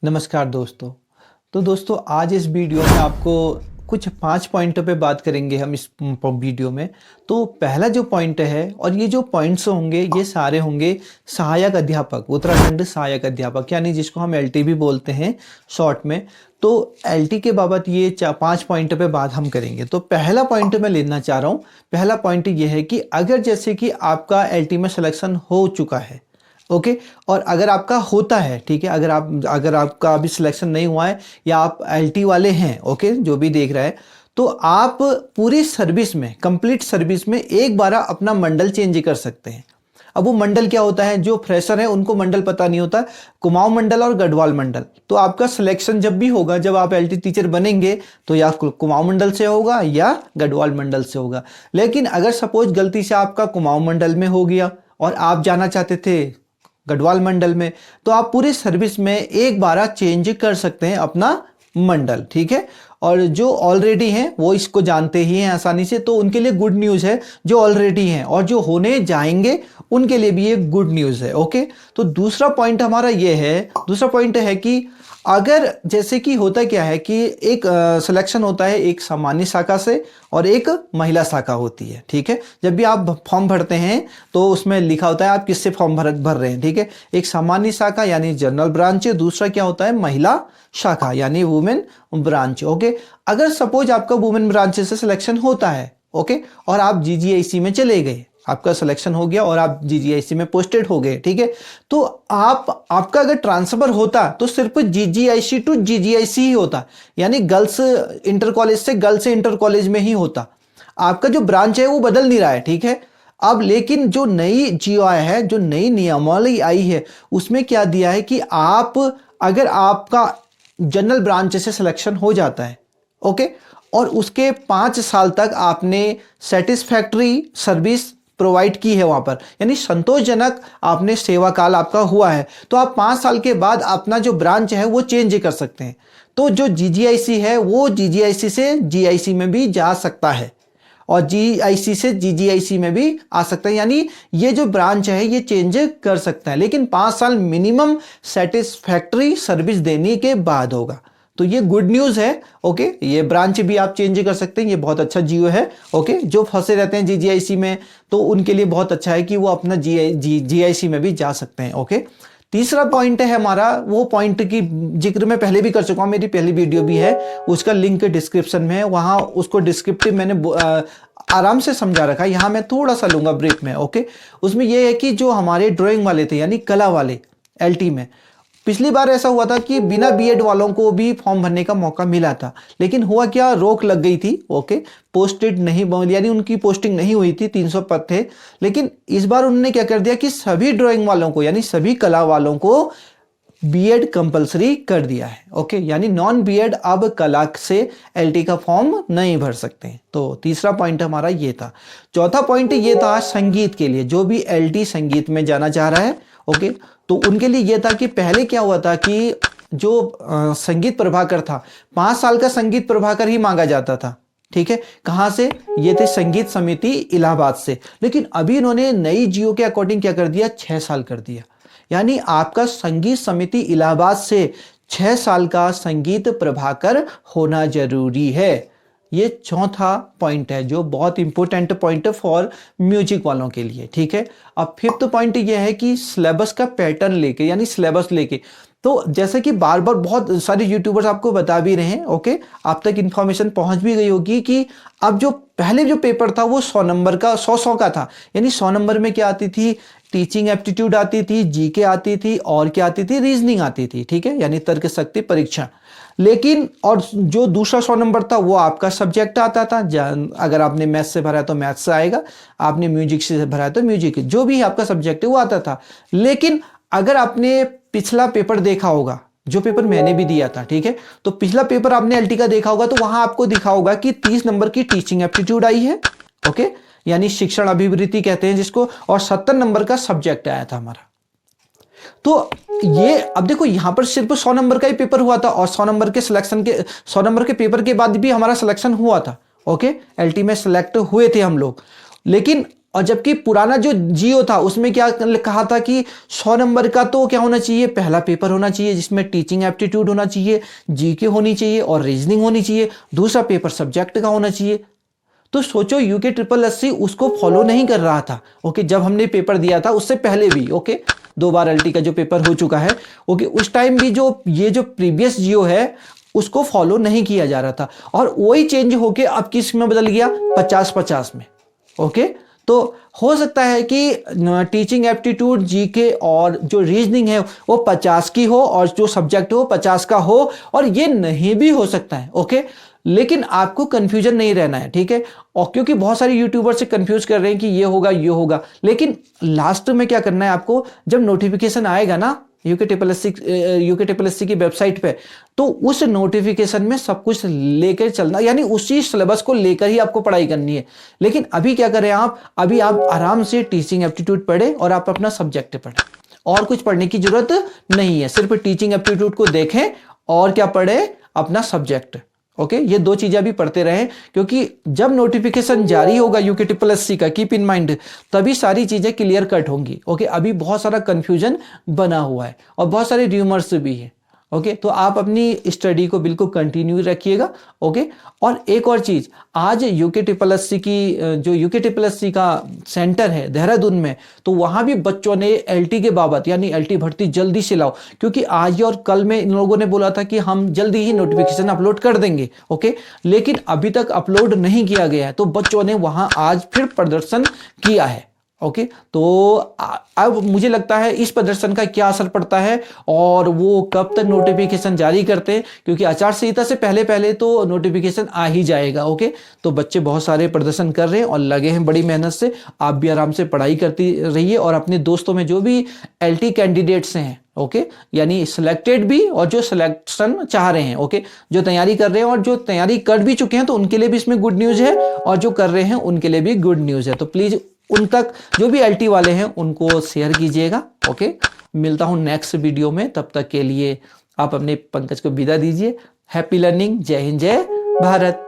नमस्कार दोस्तों। तो दोस्तों आज इस वीडियो में आपको कुछ 5 पॉइंटों पे बात करेंगे हम इस वीडियो में। तो पहला जो पॉइंट है, और ये जो पॉइंट्स होंगे ये सारे होंगे सहायक अध्यापक, उत्तराखंड सहायक अध्यापक यानी जिसको हम एलटी भी बोलते हैं शॉर्ट में। तो एलटी के बाबत ये 5 पॉइंट पे बात हम करेंगे। तो पहला पॉइंट मैं लेना चाह रहा हूँ। पहला पॉइंट ये है कि अगर जैसे कि आपका एलटी में सिलेक्शन हो चुका है, ओके, और अगर आपका होता है, ठीक है, अगर आपका अभी सिलेक्शन नहीं हुआ है या आप एलटी वाले हैं, ओके, जो भी देख रहा है, तो आप पूरी सर्विस में, कंप्लीट सर्विस में एक बार अपना मंडल चेंज कर सकते हैं। अब वो मंडल क्या होता है, जो फ्रेशर है उनको मंडल पता नहीं होता, कुमाऊं मंडल और गढ़वाल मंडल। तो आपका सिलेक्शन जब भी होगा, जब आप एलटी टीचर बनेंगे, तो या कुमाऊं मंडल से होगा या गढ़वाल मंडल से होगा। लेकिन अगर सपोज गलती से आपका कुमाऊं मंडल में हो गया और आप जाना चाहते थे गढ़वाल मंडल में, तो आप पूरी सर्विस में एक बार चेंज कर सकते हैं अपना मंडल, ठीक है। और जो ऑलरेडी हैं वो इसको जानते ही हैं आसानी से, तो उनके लिए गुड न्यूज़ है जो ऑलरेडी हैं, और जो होने जाएंगे उनके लिए भी ये गुड न्यूज़ है, ओके। तो दूसरा पॉइंट हमारा ये है, दूसरा पॉइंट है कि अगर जैसे कि होता क्या है कि एक सिलेक्शन होता है एक सामान्य शाखा से और एक महिला शाखा होती है, ठीक है। जब भी आप फॉर्म भरते हैं तो उसमें लिखा होता है आप किससे फॉर्म भर रहे हैं, ठीक है। एक सामान्य शाखा यानी जनरल ब्रांच, दूसरा क्या होता है महिला शाखा यानी वुमेन ब्रांच, ओके। अगर सपोज आपका वुमेन ब्रांच से सिलेक्शन होता है, ओके, और आप जीजीआईसी में चले गए, आपका सिलेक्शन हो गया और आप जीजीआईसी में पोस्टेड हो गए, ठीक है, तो आपका अगर ट्रांसफर होता तो सिर्फ जीजीआईसी टू जीजीआईसी ही होता, यानी गर्ल्स इंटर कॉलेज से गर्ल्स इंटर कॉलेज में ही होता। आपका जो ब्रांच है वो बदल नहीं रहा है, ठीक है। अब लेकिन जो नई जीओआई है, जो नई नियमावली आई है, उसमें क्या दिया है कि आप अगर आपका जनरल ब्रांच से सिलेक्शन हो जाता है, ओके, और उसके 5 साल तक आपने सेटिस्फैक्ट्री सर्विस प्रोवाइड की है वहां पर, यानी संतोषजनक आपने सेवा काल आपका हुआ है, तो आप 5 साल के बाद अपना जो ब्रांच है वो चेंज कर सकते हैं। तो जो जीजीआईसी है वो जीजीआईसी से जीआईसी में भी जा सकता है और जीआईसी से जीजीआईसी में भी आ सकता है, यानी ये जो ब्रांच है ये चेंज कर सकता है, लेकिन 5 साल मिनिमम सेटिस्फैक्ट्री सर्विस देने के बाद होगा। तो ये गुड न्यूज़ है, ओके। ये ब्रांच भी आप चेंज कर सकते हैं, ये बहुत अच्छा जियो है, ओके। जो फंसे रहते हैं जीजीआईसी में तो उनके लिए बहुत अच्छा है कि वो अपना जीआईसी में भी जा सकते हैं, ओके। तीसरा पॉइंट है हमारा, वो पॉइंट की जिक्र मैं पहले भी कर चुका हूं, मेरी पहली वीडियो भी है, उसका लिंक डिस्क्रिप्शन में है, वहां उसको डिस्क्रिप्टिव मैंने आराम से समझा रखा है, यहां मैं थोड़ा सा लूंगा ब्रीफ में, ओके। उसमें यह है कि जो हमारे ड्राइंग वाले थे यानी कला वाले एलटी में, पिछली बार ऐसा हुआ था कि बिना बीएड वालों को भी फॉर्म भरने का मौका मिला था, लेकिन हुआ क्या, रोक लग गई थी, ओके, पोस्टेड नहीं, यानी उनकी पोस्टिंग नहीं हुई थी, 300 पद थे। लेकिन इस बार उन्होंने क्या कर दिया कि सभी ड्राइंग वालों को यानी सभी कला वालों को बीएड कंपलसरी कर दिया है, ओके, यानी नॉन बीएड अब कला से एलटी का फॉर्म नहीं भर सकते। तो तीसरा पॉइंट हमारा ये था। चौथा पॉइंट ये था संगीत के लिए, जो भी एलटी संगीत में जाना चाह रहा है, ओके, तो उनके लिए यह था कि पहले क्या हुआ था कि जो संगीत प्रभाकर था, 5 साल का संगीत प्रभाकर ही मांगा जाता था, ठीक है। कहां से, ये थे संगीत समिति इलाहाबाद से। लेकिन अभी इन्होंने नई जियो के अकॉर्डिंग क्या कर दिया, 6 साल कर दिया, यानी आपका संगीत समिति इलाहाबाद से 6 साल का संगीत प्रभाकर होना जरूरी है। ये चौथा पॉइंट है जो बहुत इंपॉर्टेंट पॉइंट है फॉर म्यूजिक वालों के लिए, ठीक है। अब फिफ्थ पॉइंट ये है कि सिलेबस का पैटर्न लेके यानी सिलेबस लेके, तो जैसे कि बार बार बहुत सारे यूट्यूबर्स आपको बता भी रहे हैं, ओके, आप तक इंफॉर्मेशन पहुंच भी गई होगी कि अब जो पहले जो पेपर था वो 100 नंबर का 100 का था, यानी 100 नंबर में क्या आती थी, टीचिंग एप्टीट्यूड आती थी, जीके आती थी, और क्या आती थी, रीजनिंग आती थी, ठीक है, यानी तर्क शक्ति परीक्षा। लेकिन और जो दूसरा 100 नंबर था वो आपका सब्जेक्ट आता था, अगर आपने मैथ्स से भरा है तो मैथ्स से आएगा, आपने म्यूजिक से भरा है तो म्यूजिक, जो भी आपका सब्जेक्ट है वो आता था। लेकिन अगर आपने पिछला पेपर देखा होगा, जो पेपर मैंने भी दिया था, ठीक है, तो पिछला पेपर आपने एलटी का देखा होगा, तो वहां आपको दिखा होगा कि 30 नंबर की टीचिंग एप्टीट्यूड आई है, ओके, यानी शिक्षण अभिवृत्ति कहते हैं जिसको, और 70 नंबर का सब्जेक्ट आया था हमारा। तो ये अब देखो यहां पर सिर्फ 100 नंबर का ही पेपर हुआ था, और 100 नंबर के सिलेक्शन के 100 नंबर के पेपर के बाद भी हमारा सिलेक्शन हुआ था, ओके, एलटी में सिलेक्ट हुए थे हम लोग। लेकिन और जबकि पुराना जो जियो था उसमें क्या कहा था कि 100 नंबर का तो क्या होना चाहिए, पहला पेपर होना चाहिए जिसमें टीचिंग एप्टीट्यूड होना चाहिए, जीके होनी चाहिए और रीजनिंग होनी चाहिए, दूसरा पेपर सब्जेक्ट का होना चाहिए। तो सोचो यूके ट्रिपल एससी उसको फॉलो नहीं कर रहा था। ओके, जब हमने पेपर दिया था उससे पहले भी, ओके, 2 बार एलटी का जो पेपर हो चुका है, ओके, उस टाइम भी जो ये जो प्रीवियस जियो है उसको फॉलो नहीं किया जा रहा था, और वही चेंज होके अब किस में बदल गया, 50-50 में। ओके, तो हो सकता है कि टीचिंग एप्टीट्यूड, जीके और जो रीजनिंग है वो 50 की हो और जो सब्जेक्ट हो 50 का हो, और ये नहीं भी हो सकता है। ओके, लेकिन आपको कंफ्यूजन नहीं रहना है, ठीक है। और क्योंकि बहुत सारे यूट्यूबर से कंफ्यूज कर रहे हैं कि ये होगा, लेकिन लास्ट में क्या करना है आपको, जब नोटिफिकेशन आएगा ना यूके ट्रिपल एससी की वेबसाइट पे, तो उस नोटिफिकेशन में सब कुछ लेकर चलना, यानी उसी सिलेबस को लेकर ही आपको पढ़ाई करनी है। लेकिन अभी क्या करें आप, अभी आप आराम से टीचिंग एप्टीट्यूड पढ़ें और आप अपना सब्जेक्ट पढ़ें, और कुछ पढ़ने की जरूरत नहीं है। सिर्फ टीचिंग एप्टीट्यूड को देखें और क्या पढ़े, अपना सब्जेक्ट। ओके, ये 2 चीजें भी पढ़ते रहें, क्योंकि जब नोटिफिकेशन जारी होगा यूके ट्रिपल एससी का, कीप इन माइंड, तभी सारी चीजें क्लियर कट होंगी। ओके, अभी बहुत सारा कंफ्यूजन बना हुआ है और बहुत सारे र्यूमर्स भी है। ओके, तो आप अपनी स्टडी को बिल्कुल कंटिन्यू रखिएगा। ओके, और एक और चीज, आज यूके ट्रिपल एससी की जो यूके ट्रिपल एससी का सेंटर है देहरादून में, तो वहां भी बच्चों ने एलटी के बाबत, यानी एलटी भर्ती जल्दी से लाओ, क्योंकि आज और कल में इन लोगों ने बोला था कि हम जल्दी ही नोटिफिकेशन अपलोड कर देंगे। ओके, लेकिन अभी तक अपलोड नहीं किया गया है, तो बच्चों ने वहां आज फिर प्रदर्शन किया है। ओके, तो अब मुझे लगता है इस प्रदर्शन का क्या असर पड़ता है और वो कब तक नोटिफिकेशन जारी करते हैं, क्योंकि आचार संहिता से पहले पहले तो नोटिफिकेशन आ ही जाएगा। ओके, तो बच्चे बहुत सारे प्रदर्शन कर रहे हैं और लगे हैं बड़ी मेहनत से। आप भी आराम से पढ़ाई करती रहिए और अपने दोस्तों में जो भी एलटी कैंडिडेट्स हैं, ओके, यानी सिलेक्टेड भी और जो सिलेक्शन चाह रहे हैं, ओके, जो तैयारी कर रहे हैं और जो तैयारी कर भी चुके हैं, तो उनके लिए भी इसमें गुड न्यूज है, और जो कर रहे हैं उनके लिए भी गुड न्यूज है। तो प्लीज उन तक जो भी एलटी वाले हैं उनको शेयर कीजिएगा। ओके, मिलता हूं नेक्स्ट वीडियो में, तब तक के लिए आप अपने पंकज को विदा दीजिए। हैप्पी लर्निंग, जय हिंद, जय भारत।